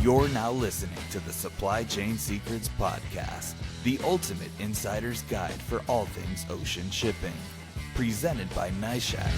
You're now listening to the Supply Chain Secrets Podcast, the ultimate insider's guide for all things ocean shipping. Presented by NYFI.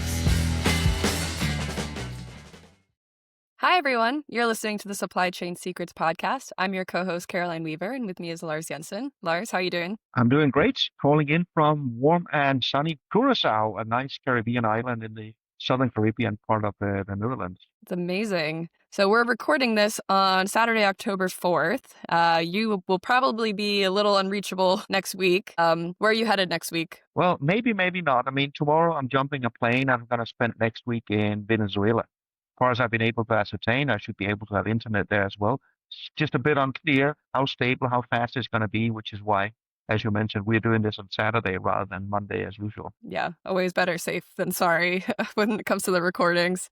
Hi, everyone. You're listening to the Supply Chain Secrets Podcast. I'm your co-host, Caroline Weaver, and with me is Lars Jensen. Lars, how are you doing? I'm doing great. Calling in from warm and sunny Curaçao, a nice Caribbean island in the southern Caribbean part of the Netherlands. It's amazing. So we're recording this on Saturday, October 4th. You will probably be a little unreachable next week. Where are you headed next week? Well, maybe not. I mean, tomorrow I'm jumping a plane. I'm going to spend next week in Venezuela. As far as I've been able to ascertain, I should be able to have internet there as well. It's just a bit unclear how stable, how fast it's going to be, which is why, as you mentioned, we're doing this on Saturday rather than Monday as usual. Yeah, always better safe than sorry when it comes to the recordings.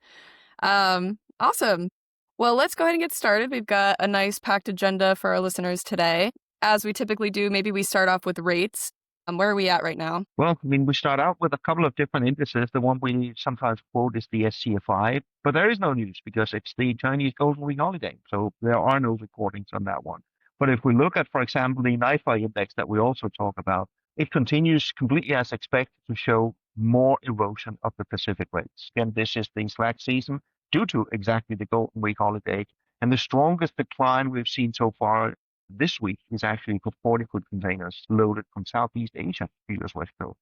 Awesome. Well, let's go ahead and get started. We've got a nice packed agenda for our listeners today. As we typically do, maybe we start off with rates. Where are we at right now? Well, I mean, we start out with a couple of different indices. The one we sometimes quote is the SCFI, but there is no news because it's the Chinese Golden Week holiday. So there are no recordings on that one. But if we look at, for example, the NYFI index that we also talk about, it continues completely as expected to show more erosion of the Pacific rates. Again, this is the slack season due to exactly the Golden Week holiday. And the strongest decline we've seen so far this week is actually for 40-foot containers loaded from Southeast Asia to US West Coast.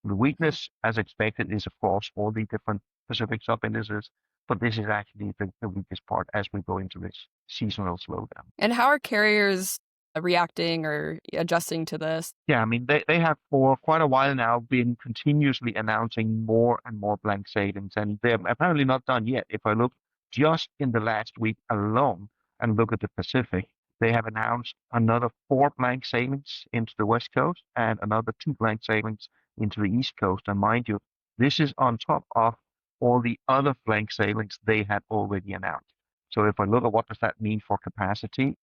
The weakness, as expected, is across all the different Pacific sub-indices, but this is actually the weakest part as we go into this seasonal slowdown. And how are carriers reacting or adjusting to this? Yeah, I mean, they have for quite a while now been continuously announcing more and more blank sailings, and they're apparently not done yet. If I look just in the last week alone and look at the Pacific, they have announced another 4 blank sailings into the West Coast and another 2 blank sailings into the East Coast. And mind you, this is on top of all the other blank sailings they had already announced. So if I look at what does that mean for capacity,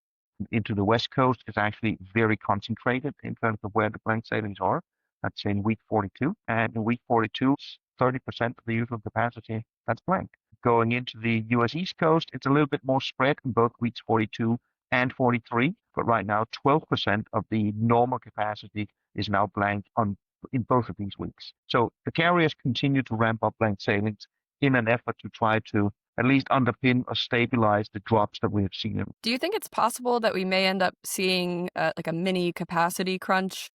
into the West Coast is actually very concentrated in terms of where the blank sailings are. That's in week 42. And in week 42, 30% of the usual capacity, that's blank. Going into the US East Coast, it's a little bit more spread in both weeks 42 and 43. But right now, 12% of the normal capacity is now blank in both of these weeks. So the carriers continue to ramp up blank sailings in an effort to try to at least underpin or stabilize the drops that we have seen. Do you think it's possible that we may end up seeing like a mini capacity crunch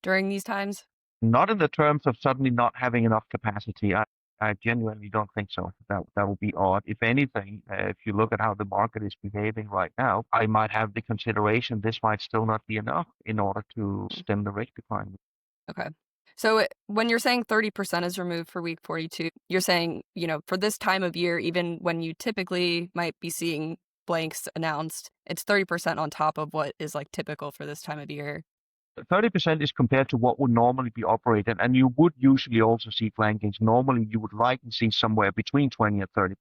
during these times? Not in the terms of suddenly not having enough capacity. I genuinely don't think so. That would be odd. If anything, if you look at how the market is behaving right now, I might have the consideration this might still not be enough in order to stem the rate decline. Okay. So when you're saying 30% is removed for week 42, you're saying, for this time of year, even when you typically might be seeing blanks announced, it's 30% on top of what is like typical for this time of year. 30% is compared to what would normally be operated, and you would usually also see blankings. Normally, you would likely see somewhere between 20 and 30%.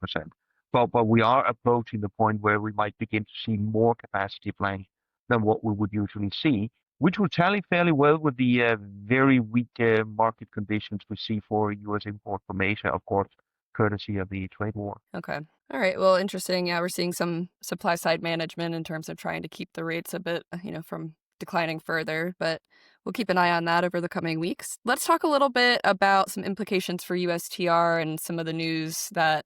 But we are approaching the point where we might begin to see more capacity blank than what we would usually see, which will tally fairly well with the very weak market conditions we see for U.S. import from Asia, of course, courtesy of the trade war. Okay. All right. Well, interesting. Yeah, we're seeing some supply side management in terms of trying to keep the rates a bit, from declining further, but we'll keep an eye on that over the coming weeks. Let's talk a little bit about some implications for USTR and some of the news that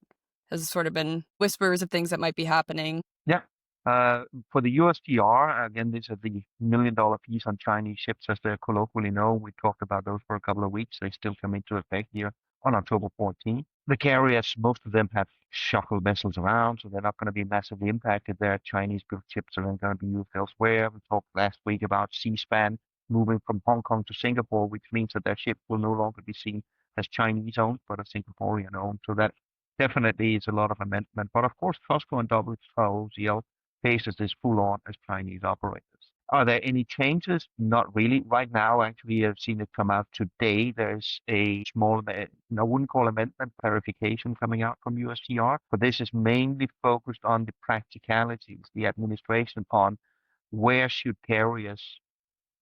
has sort of been whispers of things that might be happening. Yeah. For the USTR, again, these are the $1 million fees on Chinese ships, as they're colloquially known. We talked about those for a couple of weeks. They still come into effect here on October 14th. The carriers, most of them have shuttle vessels around, so they're not going to be massively impacted. Their Chinese-built ships are then going to be used elsewhere. We talked last week about C-SPAN moving from Hong Kong to Singapore, which means that their ship will no longer be seen as Chinese-owned, but as Singaporean-owned. So that definitely is a lot of amendment. But of course, COSCO and WOZL faces this full-on as Chinese operators. Are there any changes? Not really. Right now, actually, I've seen it come out today. There's a small, I wouldn't call amendment, clarification coming out from USTR, but this is mainly focused on the practicalities, the administration on where should carriers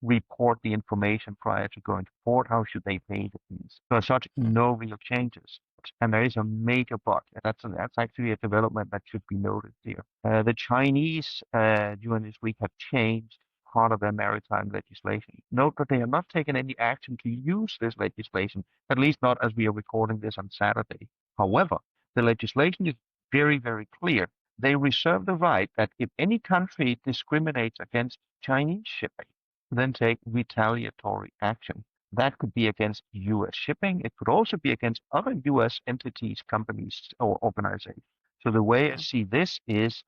report the information prior to going to port? How should they pay the fees? So as such, no real changes. And there is a major but. That's actually a development that should be noted here. The Chinese during this week have changed part of their maritime legislation. Note that they have not taken any action to use this legislation, at least not as we are recording this on Saturday. However, the legislation is very, very clear. They reserve the right that if any country discriminates against Chinese shipping, then take retaliatory action. That could be against US shipping. It could also be against other US entities, companies, or organizations. So the way I see this is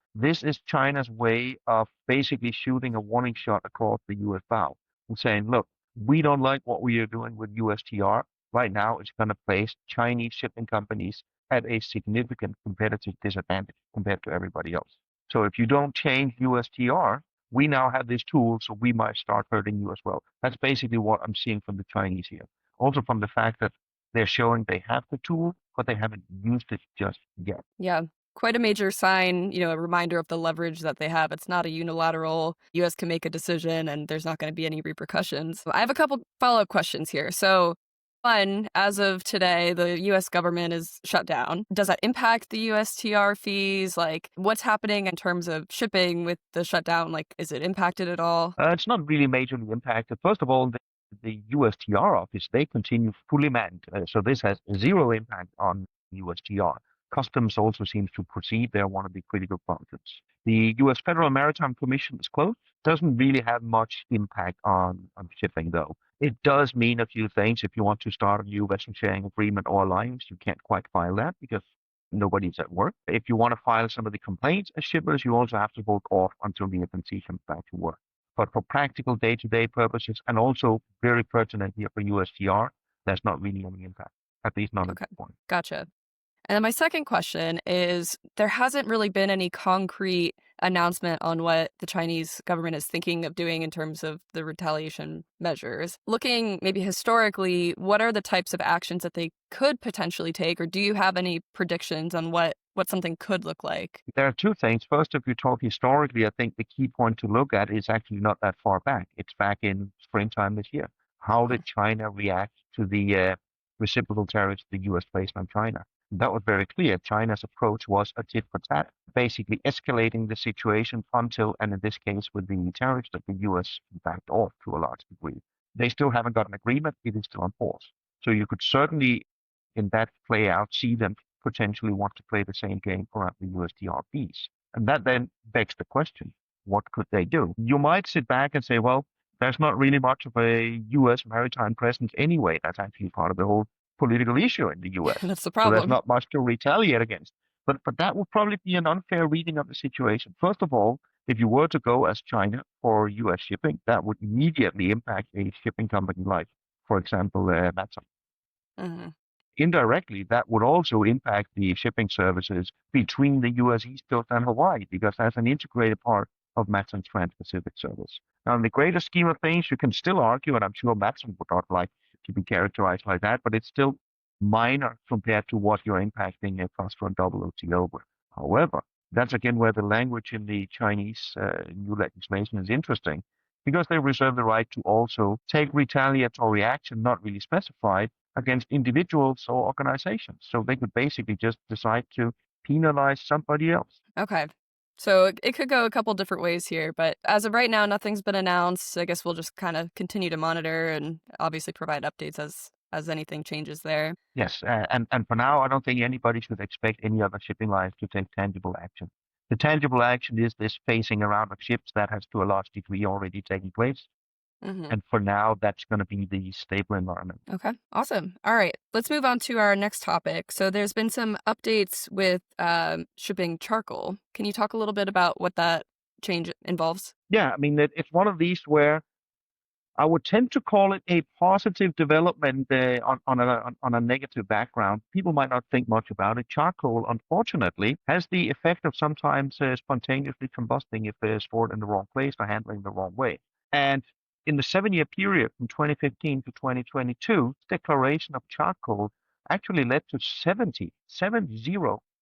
China's way of basically shooting a warning shot across the US bow and saying, look, we don't like what we are doing with USTR. Right now, it's going to place Chinese shipping companies at a significant competitive disadvantage compared to everybody else. So if you don't change USTR, we now have this tool, so we might start hurting you as well. That's basically what I'm seeing from the Chinese here. Also from the fact that they're showing they have the tool, but they haven't used it just yet. Yeah. Quite a major sign, a reminder of the leverage that they have. It's not a unilateral, US can make a decision and there's not going to be any repercussions. I have a couple follow-up questions here. So, one, as of today, the US government is shut down. Does that impact the USTR fees? Like, what's happening in terms of shipping with the shutdown? Like, is it impacted at all? It's not really majorly impacted. First of all, the USTR office, they continue fully manned. So this has zero impact on USTR. Customs also seems to proceed. They're one of the critical functions. The U.S. Federal Maritime Commission is closed. Doesn't really have much impact on shipping, though. It does mean a few things. If you want to start a new vessel sharing agreement or alliance, you can't quite file that because nobody's at work. If you want to file some of the complaints as shippers, you also have to hold off until the FNC comes back to work. But for practical day-to-day purposes, and also very pertinent here for USTR, there's not really any impact, at least not at this point. Gotcha. And then my second question is, there hasn't really been any concrete announcement on what the Chinese government is thinking of doing in terms of the retaliation measures. Looking maybe historically, what are the types of actions that they could potentially take, or do you have any predictions on what something could look like? There are two things. First, if you talk historically, I think the key point to look at is actually not that far back. It's back in springtime this year. How did China react to the reciprocal tariffs the U.S. placed on China? That was very clear. China's approach was a tit for tat, basically escalating the situation until, and in this case with the tariffs that the U.S. backed off to a large degree. They still haven't got an agreement. It is still on pause. So you could certainly, in that play out, see them potentially want to play the same game around the USTR fees. And that then begs the question, what could they do? You might sit back and say, well, there's not really much of a U.S. maritime presence anyway. That's actually part of the whole political issue in the U.S. That's the So problem. there's not much to retaliate against. But that would probably be an unfair reading of the situation. First of all, if you were to go as China for U.S. shipping, that would immediately impact a shipping company like, for example, Matson. Mm-hmm. Indirectly, that would also impact the shipping services between the U.S. East Coast and Hawaii, because that's an integrated part of Matson's Trans-Pacific service. Now, in the greater scheme of things, you can still argue, and I'm sure Matson would not like to be characterized like that, but it's still minor compared to what you're impacting a cross-run double OTO with. However, that's again where the language in the Chinese new legislation is interesting, because they reserve the right to also take retaliatory action, not really specified, against individuals or organizations. So they could basically just decide to penalize somebody else. Okay. So it could go a couple different ways here, but as of right now, nothing's been announced. I guess we'll just kind of continue to monitor and obviously provide updates as anything changes there. Yes, and for now, I don't think anybody should expect any other shipping lines to take tangible action. The tangible action is this phasing around of ships that has to a large degree already taken place. Mm-hmm. And for now, that's going to be the stable environment. Okay, awesome. All right, let's move on to our next topic. So there's been some updates with shipping charcoal. Can you talk a little bit about what that change involves? Yeah, I mean, it's one of these where I would tend to call it a positive development on a negative background. People might not think much about it. Charcoal, unfortunately, has the effect of sometimes spontaneously combusting if they're stored in the wrong place or handling the wrong way. And in the 7-year period from 2015 to 2022, declaration of charcoal actually led to 70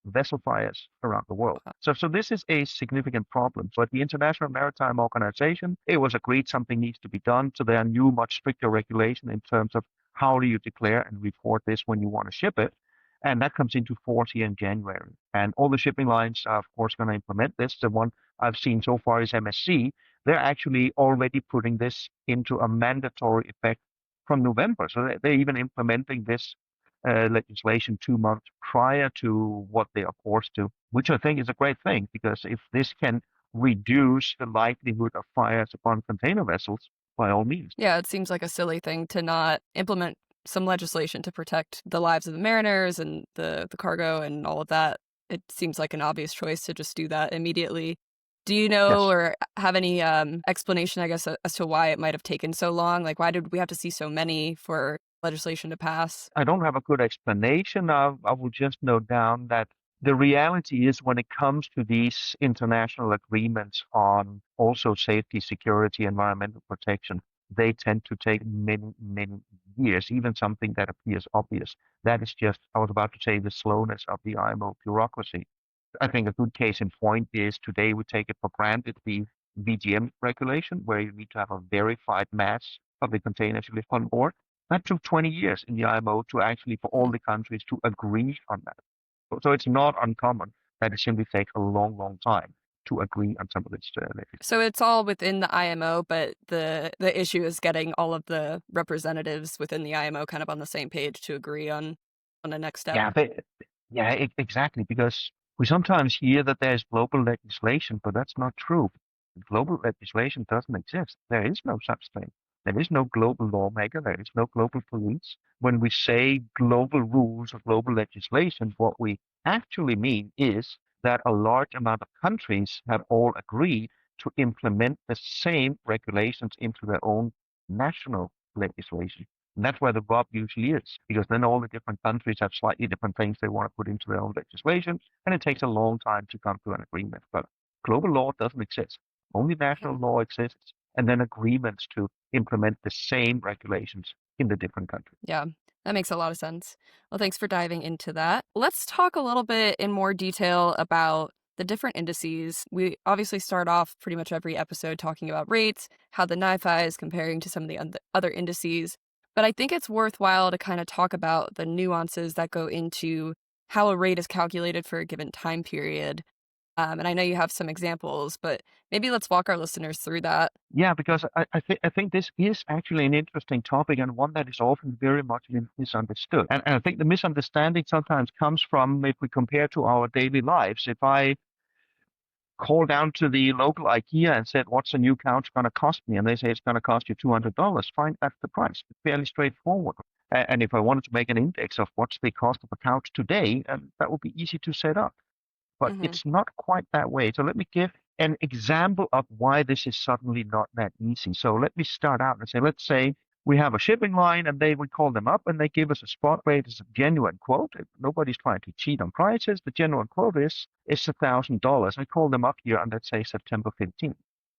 vessel fires around the world. So this is a significant problem. But the International Maritime Organization, it was agreed something needs to be done. So there are new, much stricter regulation in terms of how do you declare and report this when you want to ship it. And that comes into force here in January. And all the shipping lines are, of course, going to implement this. The one I've seen so far is MSC. They're actually already putting this into a mandatory effect from November. So they're even implementing this legislation 2 months prior to what they are forced to, which I think is a great thing, because if this can reduce the likelihood of fires upon container vessels, by all means. Yeah, it seems like a silly thing to not implement some legislation to protect the lives of the mariners and the cargo and all of that. It seems like an obvious choice to just do that immediately. Do you know Yes. or have any explanation, I guess, as to why it might have taken so long? Like, why did we have to see so many for legislation to pass? I don't have a good explanation. I will just note down that the reality is when it comes to these international agreements on also safety, security, environmental protection, they tend to take many, many years, even something that appears obvious. That is just, I was about to say, the slowness of the IMO bureaucracy. I think a good case in point is today we take it for granted the VGM regulation, where you need to have a verified mass of the containers you lift on board. That took 20 years in the IMO to actually, for all the countries to agree on that. So it's not uncommon that it simply takes a long, long time to agree on some of this legislation. So it's all within the IMO, but the issue is getting all of the representatives within the IMO kind of on the same page to agree on a next step. Exactly, because we sometimes hear that there's global legislation, but that's not true. Global legislation doesn't exist. There is no such thing. There is no global lawmaker. There is no global police. When we say global rules or global legislation, what we actually mean is that a large amount of countries have all agreed to implement the same regulations into their own national legislation. And that's where the rub usually is, because then all the different countries have slightly different things they want to put into their own legislation, and it takes a long time to come to an agreement. But global law doesn't exist. Only national law exists, and then agreements to implement the same regulations in the different countries. Yeah, that makes a lot of sense. Well, thanks for diving into that. Let's talk a little bit in more detail about the different indices. We obviously start off pretty much every episode talking about rates, how the NYFI is comparing to some of the other indices. But I think it's worthwhile to kind of talk about the nuances that go into how a rate is calculated for a given time period. And I know you have some examples, but maybe let's walk our listeners through that. Yeah, because I think this is actually an interesting topic, and one that is often very much misunderstood. And I think the misunderstanding sometimes comes from, if we compare to our daily lives. If I call down to the local IKEA and said, what's a new couch going to cost me? And they say it's going to cost you $200. Fine, that's the price. It's fairly straightforward. And if I wanted to make an index of what's the cost of a couch today, that would be easy to set up. But it's not quite that way. So let me give an example of why this is suddenly not that easy. So let me start out and say, let's say we have a shipping line, and we call them up and they give us a spot rate as a genuine quote. Nobody's trying to cheat on prices. The genuine quote is $1,000. I call them up here on, let's say, September 15th.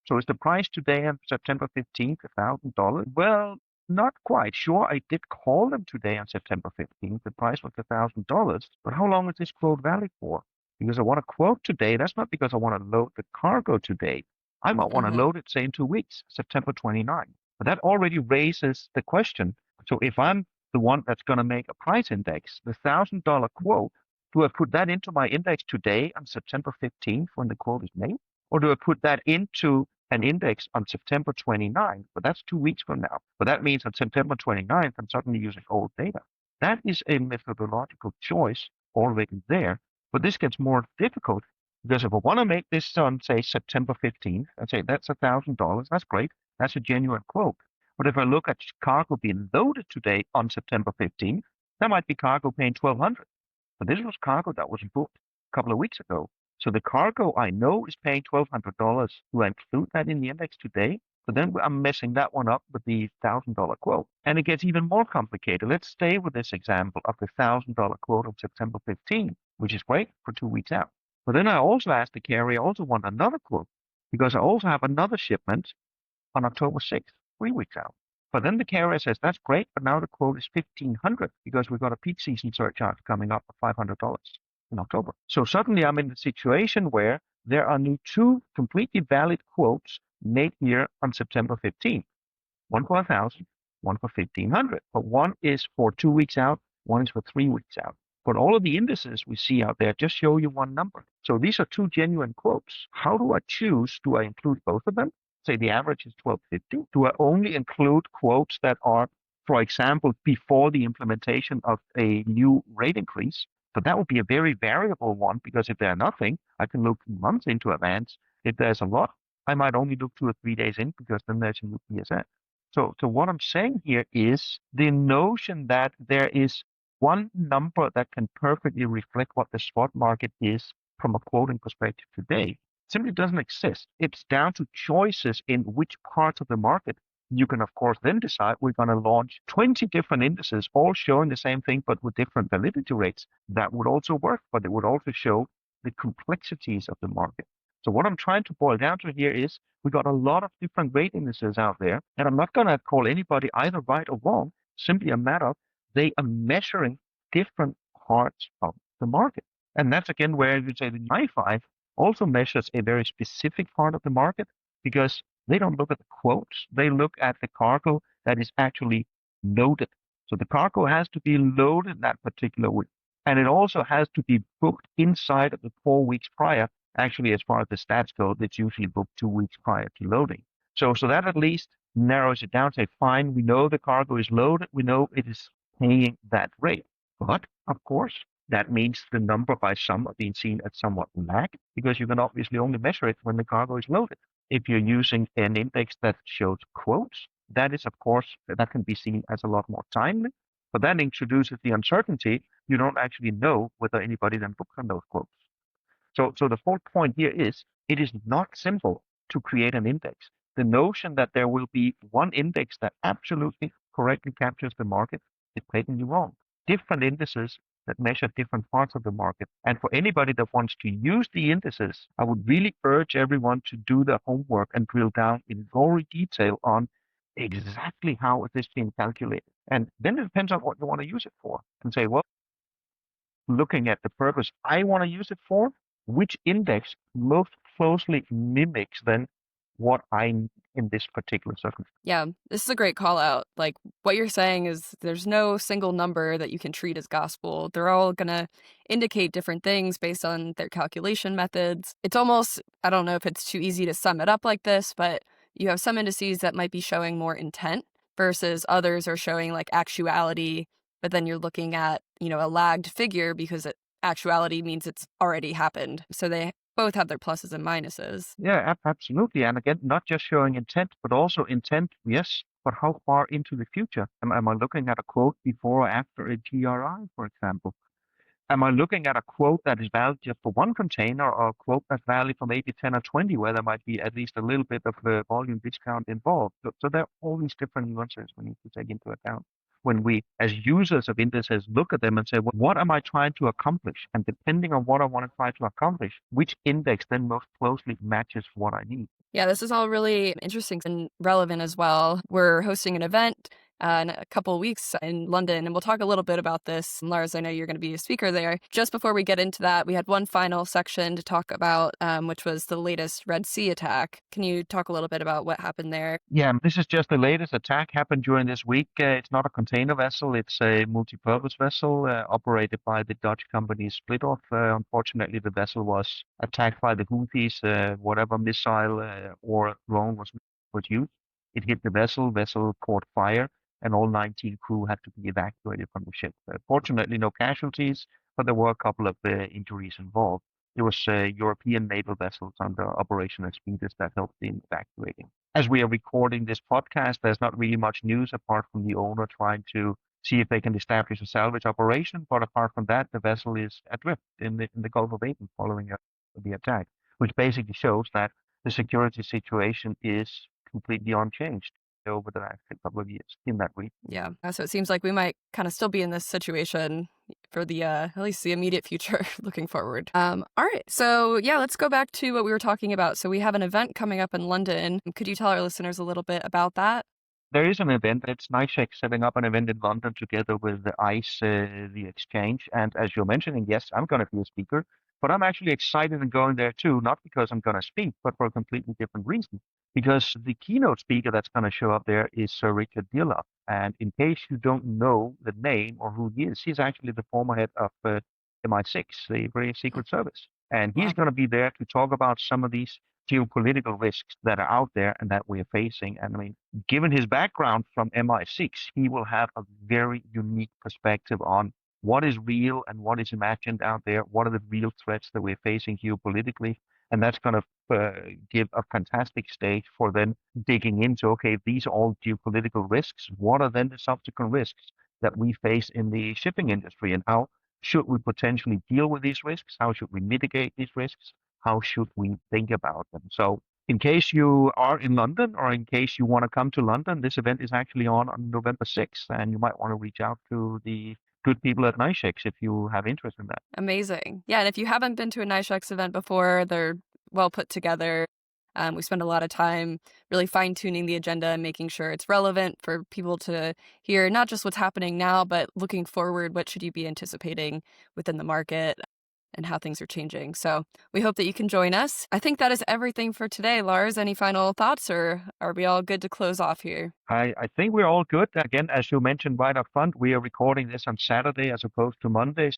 So is the price today on September 15th $1,000? Well, not quite. Sure, I did call them today on September 15th. The price was $1,000. But how long is this quote valid for? Because I want to quote today. That's not because I want to load the cargo today. I might want to load it, say, in 2 weeks, September 29th. But that already raises the question. So if I'm the one that's going to make a price index, the $1,000 quote, do I put that into my index today on September 15th when the quote is made? Or do I put that into an index on September 29th? But that's 2 weeks from now. But that means on September 29th, I'm suddenly using old data. That is a methodological choice already there. But this gets more difficult, because if I want to make this on, say, September 15th, and say that's $1,000, that's great. That's a genuine quote. But if I look at cargo being loaded today on September 15th, that might be cargo paying $1,200. But this was cargo that was booked a couple of weeks ago. So the cargo I know is paying $1,200. Do I include that in the index today? But then I'm messing that one up with the $1,000 quote. And it gets even more complicated. Let's stay with this example of the $1,000 quote on September 15th, which is great for 2 weeks out. But then I also asked the carrier, I also want another quote, because I also have another shipment on October 6th, 3 weeks out. But then the carrier says, that's great, but now the quote is $1,500 because we've got a peak season surcharge coming up of $500. in October. So suddenly I'm in the situation where there are new two completely valid quotes made here on September 15th. One for 1,000, one for 1,500. But one is for 2 weeks out, one is for 3 weeks out. But all of the indices we see out there just show you one number. So these are two genuine quotes. How do I choose? Do I include both of them? Say the average is 1250. Do I only include quotes that are, for example, before the implementation of a new rate increase? But that would be a very variable one, because if there's nothing, I can look months into advance. If there's a lot, I might only look 2 or 3 days in, because then there's a new PSN. So what I'm saying here is the notion that there is one number that can perfectly reflect what the spot market is from a quoting perspective today simply doesn't exist. It's down to choices in which parts of the market. You can, of course, then decide we're going to launch 20 different indices, all showing the same thing, but with different validity rates. That would also work, but it would also show the complexities of the market. So what I'm trying to boil down to here is we got a lot of different rate indices out there, and I'm not going to call anybody either right or wrong, simply a matter of they are measuring different parts of the market. And that's again where you say the NYFI also measures a very specific part of the market, because they don't look at the quotes, they look at the cargo that is actually loaded. So the cargo has to be loaded that particular week. And it also has to be booked inside of the 4 weeks prior. Actually, as far as the stats go, it's usually booked 2 weeks prior to loading. So that at least narrows it down, say, fine, we know the cargo is loaded, we know it is paying that rate. But of course, that means the number by some are being seen as somewhat lag, because you can obviously only measure it when the cargo is loaded. If you're using an index that shows quotes, that is, of course, that can be seen as a lot more timely, but that introduces the uncertainty. You don't actually know whether anybody then booked on those quotes. So the whole point here is it is not simple to create an index. The notion that there will be one index that absolutely correctly captures the market is blatantly wrong. Different indices that measure different parts of the market. And for anybody that wants to use the indices, I would really urge everyone to do the homework and drill down in gory detail on exactly how is this being calculated. And then it depends on what you want to use it for. And say, well, looking at the purpose I want to use it for, which index most closely mimics then what I need in this particular circumstance. Yeah, this is a great call out. Like what you're saying is there's no single number that you can treat as gospel. They're all going to indicate different things based on their calculation methods. It's almost, I don't know if it's too easy to sum it up like this, but you have some indices that might be showing more intent versus others are showing like actuality, but then you're looking at, a lagged figure because actuality means it's already happened. So they both have their pluses and minuses. Yeah, absolutely. And again, not just showing intent, but also intent, yes, but how far into the future? Am I looking at a quote before or after a GRI, for example? Am I looking at a quote that is valid just for one container, or a quote that's valid for maybe 10 or 20, where there might be at least a little bit of a volume discount involved? So there are all these different nuances we need to take into account when we, as users of indices, look at them and say, well, what am I trying to accomplish? And depending on what I want to try to accomplish, which index then most closely matches what I need? Yeah, this is all really interesting and relevant as well. We're hosting an event in a couple of weeks in London, and we'll talk a little bit about this. Lars, I know you're going to be a speaker there. Just before we get into that, we had one final section to talk about, which was the latest Red Sea attack. Can you talk a little bit about what happened there? Yeah, this is just the latest attack happened during this week. It's not a container vessel. It's a multipurpose vessel operated by the Dutch company Splitoff. Unfortunately, the vessel was attacked by the Houthis. Whatever missile or drone was used, it hit the vessel. Vessel caught fire, and all 19 crew had to be evacuated from the ship. Fortunately, no casualties, but there were a couple of injuries involved. It was European naval vessels under Operation Aspides that helped in evacuating. As we are recording this podcast, there's not really much news apart from the owner trying to see if they can establish a salvage operation. But apart from that, the vessel is adrift in the Gulf of Aden following the attack, which basically shows that the security situation is completely unchanged over the last couple of years in that region. Yeah. So it seems like we might kind of still be in this situation for the at least the immediate future looking forward. All right. So yeah, let's go back to what we were talking about. So we have an event coming up in London. Could you tell our listeners a little bit about that? there is an event. It's NYFI setting up an event in London together with the ICE, the exchange. And as you're mentioning, yes, I'm going to be a speaker, but I'm actually excited and going there too, not because I'm going to speak, but for a completely different reason. Because the keynote speaker that's going to show up there is Sir Richard Dearlove. And in case you don't know the name or who he is, he's actually the former head of MI6, the British Secret Service. And he's Wow. going to be there to talk about some of these geopolitical risks that are out there and that we're facing. And I mean, given his background from MI6, he will have a very unique perspective on what is real and what is imagined out there. What are the real threats that we're facing geopolitically? And that's going to give a fantastic stage for then digging into, okay, these are all geopolitical risks. What are then the subsequent risks that we face in the shipping industry, and how should we potentially deal with these risks? How should we mitigate these risks? How should we think about them? So in case you are in London, or in case you want to come to London, this event is actually on November 6th, and you might want to reach out to the good people at NYFI if you have interest in that. Amazing. Yeah, and if you haven't been to a NYFI event before, they're well put together. We spend a lot of time really fine-tuning the agenda and making sure it's relevant for people to hear not just what's happening now, but looking forward, what should you be anticipating within the market and how things are changing. So we hope that you can join us. I think that is everything for today. Lars, any final thoughts, or are we all good to close off here? I think we're all good. Again, as you mentioned right up front, we are recording this on Saturday as opposed to Mondays.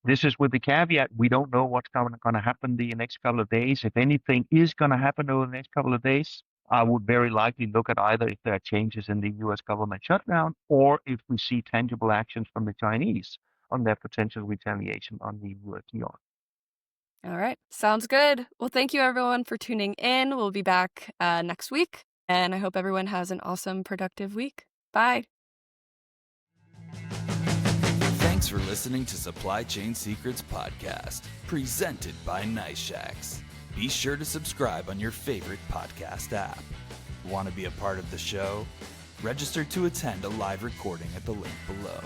This is with the caveat, we don't know what's going to happen the next couple of days. If anything is going to happen over the next couple of days, I would very likely look at either if there are changes in the US government shutdown, or if we see tangible actions from the Chinese on their potential retaliation on the USTR. All right. Sounds good. Well, thank you everyone for tuning in. We'll be back next week, and I hope everyone has an awesome, productive week. Bye. Thanks for listening to Supply Chain Secrets Podcast, presented by NYFI. Be sure to subscribe on your favorite podcast app. Want to be a part of the show? Register to attend a live recording at the link below.